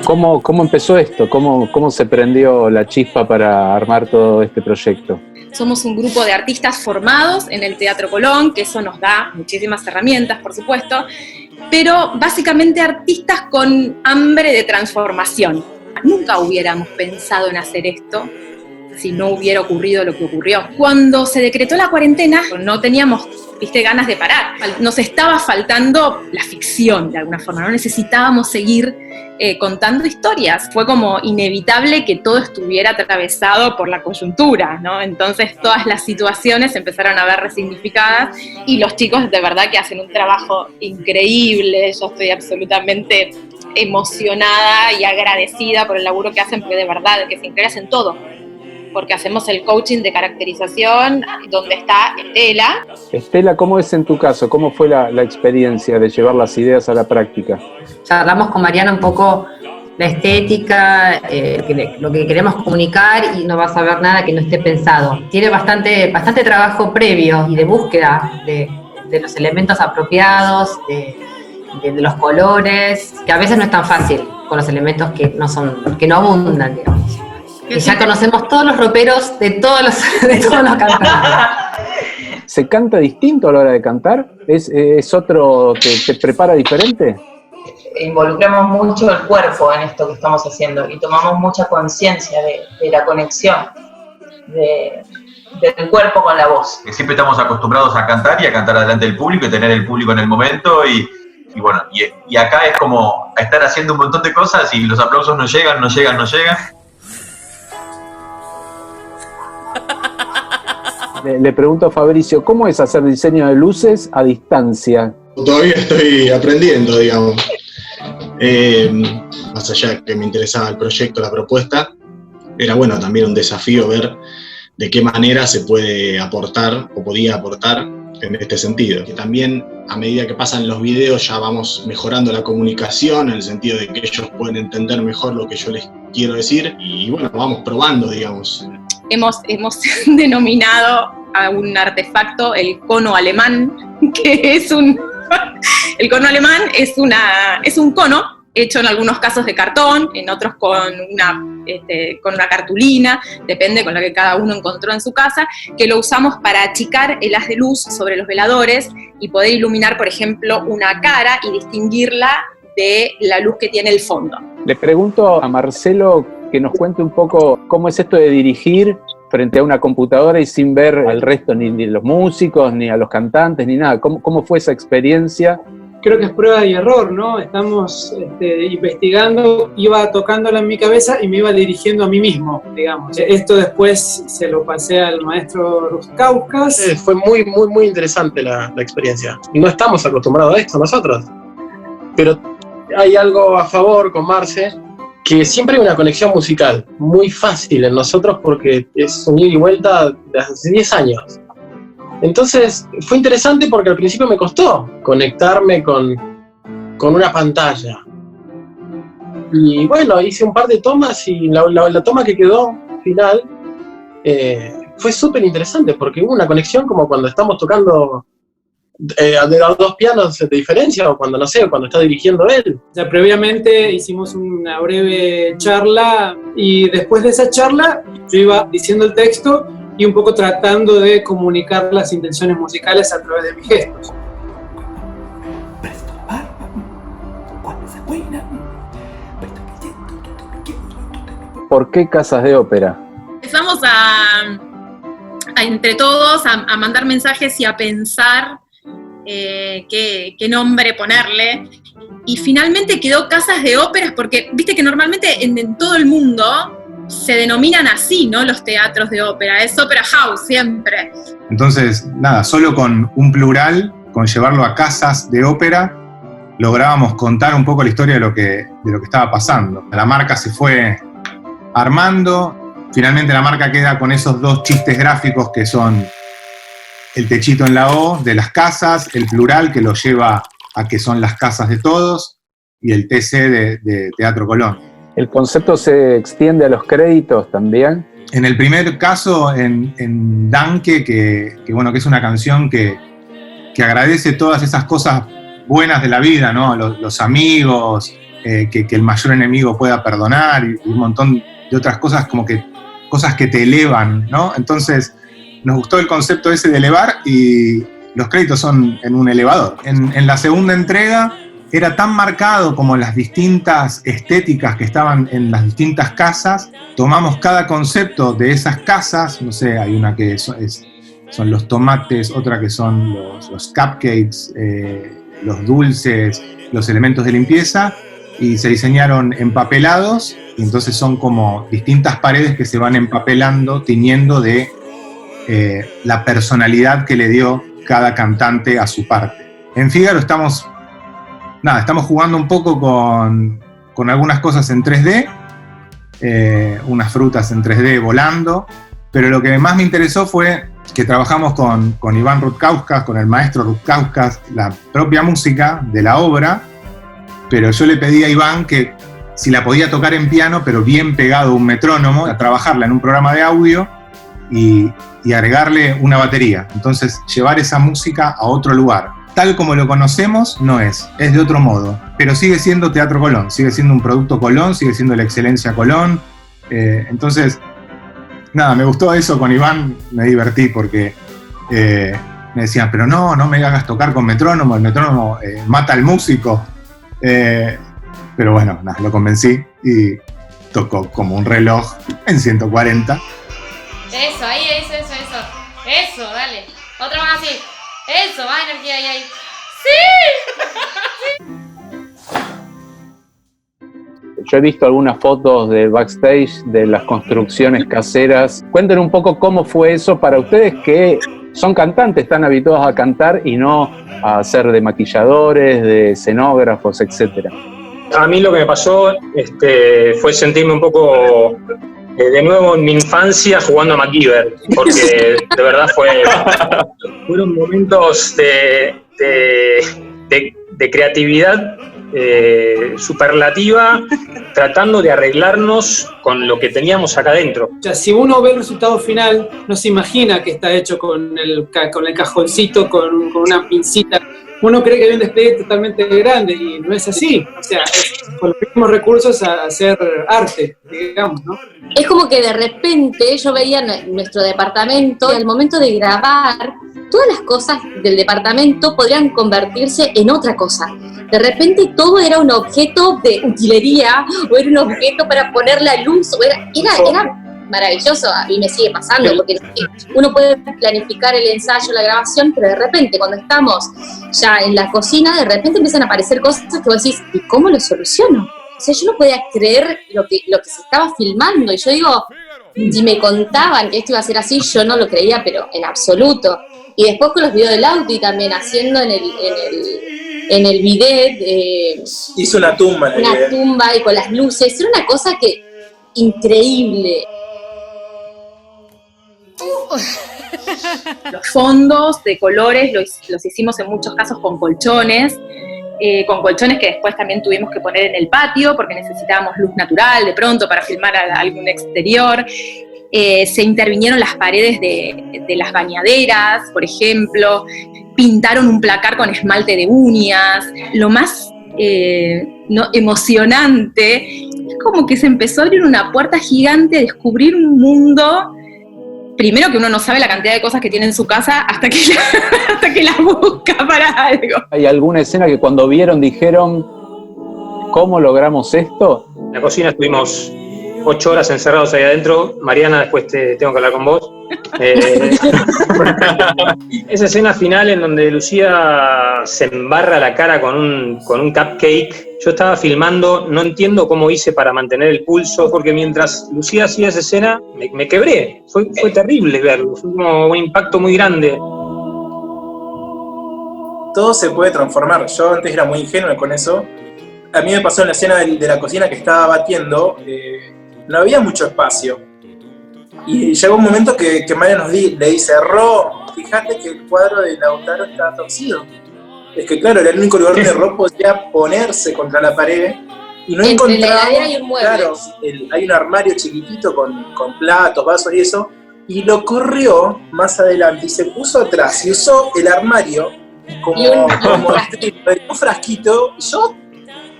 ¿Cómo empezó esto? ¿Cómo se prendió la chispa para armar todo este proyecto? Somos un grupo de artistas formados en el Teatro Colón, que eso nos da muchísimas herramientas, por supuesto, pero básicamente artistas con hambre de transformación. Nunca hubiéramos pensado en hacer esto si no hubiera ocurrido lo que ocurrió. Cuando se decretó la cuarentena, no teníamos, ganas de parar. Nos estaba faltando la ficción, de alguna forma. No necesitábamos seguir contando historias. Fue como inevitable que todo estuviera atravesado por la coyuntura, ¿no? Entonces todas las situaciones se empezaron a ver resignificadas y los chicos de verdad que hacen un trabajo increíble. Yo estoy absolutamente emocionada y agradecida por el laburo que hacen, porque de verdad que se interesan todo. Porque hacemos el coaching de caracterización, donde está Estela. Estela, ¿cómo es en tu caso? ¿Cómo fue la experiencia de llevar las ideas a la práctica? Charlamos con Mariana un poco la estética, lo que queremos comunicar, y no vas a ver nada que no esté pensado. Tiene bastante trabajo previo y de búsqueda de los elementos apropiados, de los colores, que a veces no es tan fácil con los elementos que no abundan, digamos. Y ya conocemos todos los roperos de todos los cantantes. ¿Se canta distinto a la hora de cantar? ¿Es otro, te prepara diferente? Involucramos mucho el cuerpo en esto que estamos haciendo y tomamos mucha conciencia de la conexión del cuerpo con la voz. Siempre estamos acostumbrados a cantar y a cantar delante del público y tener el público en el momento y bueno, y acá es como estar haciendo un montón de cosas y los aplausos no llegan. Le pregunto a Fabricio, ¿cómo es hacer diseño de luces a distancia? Todavía estoy aprendiendo, digamos. Más allá de que me interesaba el proyecto, la propuesta, era bueno también un desafío ver de qué manera se puede aportar o podía aportar en este sentido. Que también a medida que pasan los videos ya vamos mejorando la comunicación en el sentido de que ellos pueden entender mejor lo que yo les quiero decir y bueno, vamos probando, digamos. Hemos denominado a un artefacto el cono alemán, que es el cono alemán es un cono hecho en algunos casos de cartón, en otros con una cartulina, depende con la que cada uno encontró en su casa, que lo usamos para achicar el haz de luz sobre los veladores y poder iluminar, por ejemplo, una cara y distinguirla de la luz que tiene el fondo. Le pregunto a Marcelo que nos cuente un poco cómo es esto de dirigir frente a una computadora y sin ver al resto, ni los músicos, ni a los cantantes, ni nada. ¿Cómo fue esa experiencia? Creo que es prueba y error, ¿no? Estamos investigando, iba tocándola en mi cabeza y me iba dirigiendo a mí mismo, digamos. Esto después se lo pasé al maestro Ruskauskas. Fue muy, muy, muy interesante la experiencia. No estamos acostumbrados a esto nosotros, pero hay algo a favor con Marce, que siempre hay una conexión musical muy fácil en nosotros porque es un ida y vuelta de hace 10 años. Entonces fue interesante porque al principio me costó conectarme con una pantalla. Y bueno, hice un par de tomas y la toma que quedó final fue súper interesante porque hubo una conexión como cuando estamos tocando de los dos pianos de diferencia o cuando, no sé, cuando está dirigiendo él. O sea, previamente hicimos una breve charla y después de esa charla yo iba diciendo el texto y un poco tratando de comunicar las intenciones musicales a través de mis gestos. ¿Por qué casas de ópera? Empezamos a entre todos a mandar mensajes y a pensar qué nombre ponerle, y finalmente quedó Casas de Óperas porque viste que normalmente en todo el mundo se denominan así, ¿no? Los teatros de ópera, es Opera House siempre. Entonces, nada, solo con un plural, con llevarlo a casas de ópera, lográbamos contar un poco la historia de lo que estaba pasando. La marca se fue armando, finalmente la marca queda con esos dos chistes gráficos que son el techito en la O de las casas, el plural que lo lleva a que son las casas de todos, y el TC de Teatro Colón. ¿El concepto se extiende a los créditos también? En el primer caso, en Danke, que es una canción que agradece todas esas cosas buenas de la vida, ¿no? Los amigos, que el mayor enemigo pueda perdonar y un montón de otras cosas, como que cosas que te elevan, ¿no? Entonces nos gustó el concepto ese de elevar y los créditos son en un elevador. En la segunda entrega era tan marcado como las distintas estéticas que estaban en las distintas casas, tomamos cada concepto de esas casas, no sé, hay una que son los tomates, otra que son los cupcakes, los dulces, los elementos de limpieza, y se diseñaron empapelados, y entonces son como distintas paredes que se van empapelando, tiñendo de la personalidad que le dio cada cantante a su parte. En Fígaro estamos jugando un poco con algunas cosas en 3D, unas frutas en 3D volando, pero lo que más me interesó fue que trabajamos con Iván Rutkauskas, con el maestro Rutkauskas, la propia música de la obra, pero yo le pedí a Iván que si la podía tocar en piano, pero bien pegado a un metrónomo, a trabajarla en un programa de audio y agregarle una batería. Entonces, llevar esa música a otro lugar. Tal como lo conocemos, no es de otro modo, pero sigue siendo Teatro Colón, sigue siendo un producto Colón, sigue siendo la excelencia Colón. Entonces, nada, me gustó eso con Iván, me divertí porque me decían, pero no me hagas tocar con metrónomo, el metrónomo mata al músico. Pero bueno, nada, lo convencí y tocó como un reloj en 140. Eso, ahí, eso, dale. Otra más así. Eso, más energía ahí. ¡Sí! Yo he visto algunas fotos de backstage de las construcciones caseras. Cuenten un poco cómo fue eso para ustedes que son cantantes, están habituados a cantar y no a ser de maquilladores, de escenógrafos, etcétera. A mí lo que me pasó fue sentirme un poco de nuevo en mi infancia jugando a MacGyver, porque de verdad fueron momentos de creatividad superlativa, tratando de arreglarnos con lo que teníamos acá adentro. O sea, si uno ve el resultado final, no se imagina que está hecho con el cajoncito, con una pincita. Uno cree que hay un despliegue totalmente grande y no es así. O sea, es con los mismos recursos a hacer arte, digamos, ¿no? Es como que de repente yo veía nuestro departamento y al momento de grabar, todas las cosas del departamento podrían convertirse en otra cosa. De repente todo era un objeto de utilería, o era un objeto para poner la luz, o era maravilloso, a mí me sigue pasando, porque uno puede planificar el ensayo, la grabación, pero de repente cuando estamos ya en la cocina, de repente empiezan a aparecer cosas que vos decís, ¿y cómo lo soluciono? O sea, yo no podía creer lo que se estaba filmando, y yo digo, si me contaban que esto iba a ser así, yo no lo creía, pero en absoluto. Y después con los videos del Lauti también, haciendo en el bidet. Hizo una tumba en el bidet. Una tumba y con las luces, era una cosa que increíble. Los fondos de colores los hicimos en muchos casos con colchones que después también tuvimos que poner en el patio porque necesitábamos luz natural de pronto para filmar algún exterior. Se intervinieron las paredes de las bañaderas, por ejemplo, pintaron un placar con esmalte de uñas. Lo más emocionante es como que se empezó a abrir una puerta gigante, descubrir un mundo. Primero que uno no sabe la cantidad de cosas que tiene en su casa hasta que las busca para algo. ¿Hay alguna escena que cuando vieron dijeron, ¿cómo logramos esto? En la cocina estuvimos 8 horas encerrados ahí adentro. Mariana, después tengo que hablar con vos. Esa escena final en donde Lucía se embarra la cara con un cupcake. Yo estaba filmando, no entiendo cómo hice para mantener el pulso, porque mientras Lucía hacía esa escena, me quebré. Fue terrible verlo, fue como un impacto muy grande. Todo se puede transformar. Yo antes era muy ingenuo con eso. A mí me pasó en la escena de la cocina que estaba batiendo, no había mucho espacio. Y llegó un momento que María le dice, Ro, fíjate que el cuadro de Lautaro estaba torcido. Es que claro, era el único lugar donde Ro podía ponerse contra la pared y no encontraba. La heladera hay un mueble. Claro, hay un armario chiquitito con platos, vasos y eso, y lo corrió más adelante y se puso atrás y usó el armario como un frasquito. Y yo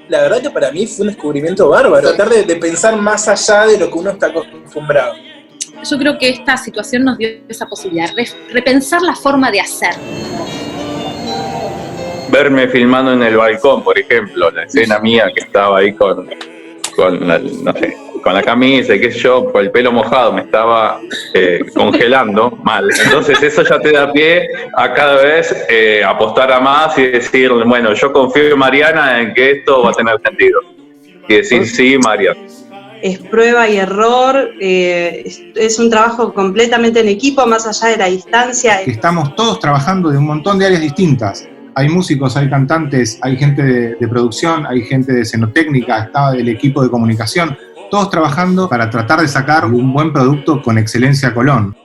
la verdad que para mí fue un descubrimiento bárbaro, tratar de pensar más allá de lo que uno está acostumbrado. Yo creo que esta situación nos dio esa posibilidad, repensar la forma de hacer. Verme filmando en el balcón, por ejemplo, la escena mía que estaba ahí con la camisa y qué sé yo, con el pelo mojado, me estaba congelando mal. Entonces eso ya te da pie a cada vez apostar a más y decir, bueno, yo confío en Mariana en que esto va a tener sentido. Y decir, sí, Mariana. Es prueba y error, es un trabajo completamente en equipo, más allá de la distancia. Estamos todos trabajando de un montón de áreas distintas. Hay músicos, hay cantantes, hay gente de producción, hay gente de escenotécnica, estaba el equipo de comunicación, todos trabajando para tratar de sacar un buen producto con excelencia Colón.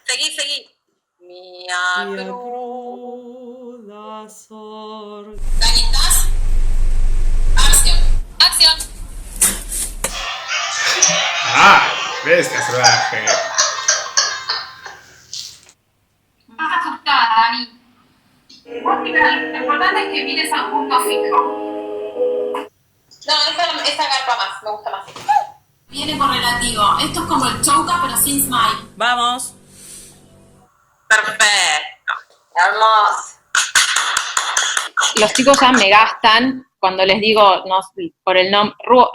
Seguí. ¿Ganitas? Acción. ¿Ves qué salvaje? Vas asustada, Dani. Lo importante es que mires a un punto fijo. No, esta garpa más, me gusta más. Viene por relativo. Esto es como el chouka, pero sin smile. Vamos. Perfecto. Hermoso. Los chicos ya me gastan cuando les digo por el nombre Ro,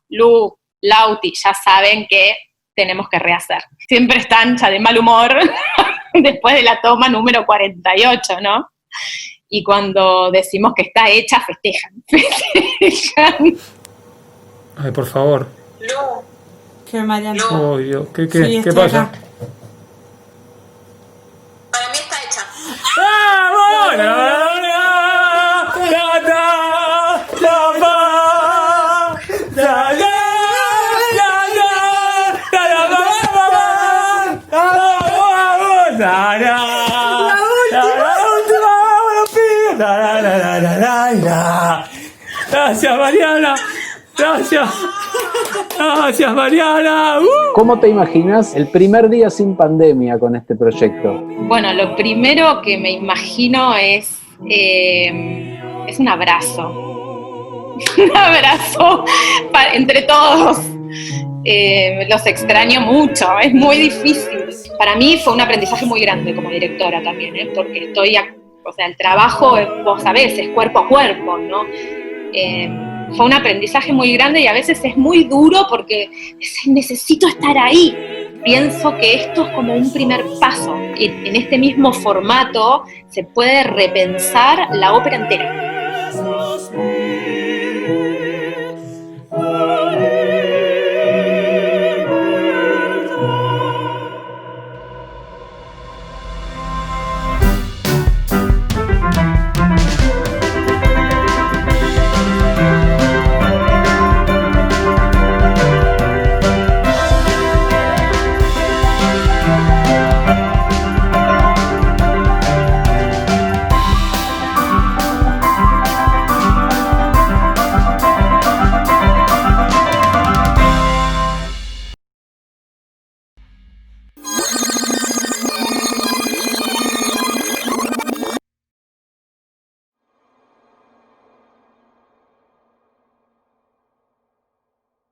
Lu, Lauti, ya saben que tenemos que rehacer. Siempre están ya de mal humor después de la toma número 48, ¿no? Y cuando decimos que está hecha, festejan. Ay, por favor. Lu. ¿Qué, Mariana? Oh, Dios. ¿Qué Sí, pasa? Acá. Para mí está hecha. Gracias, Mariana. Gracias, Mariana. ¿Cómo te imaginas el primer día sin pandemia con este proyecto? Bueno, lo primero que me imagino es un abrazo. Un abrazo entre todos. Los extraño mucho, es muy difícil. Para mí fue un aprendizaje muy grande como directora también, porque el trabajo, vos sabés, es cuerpo a cuerpo, ¿no? Fue un aprendizaje muy grande y a veces es muy duro porque necesito estar ahí. Pienso que esto es como un primer paso. En este mismo formato se puede repensar la ópera entera.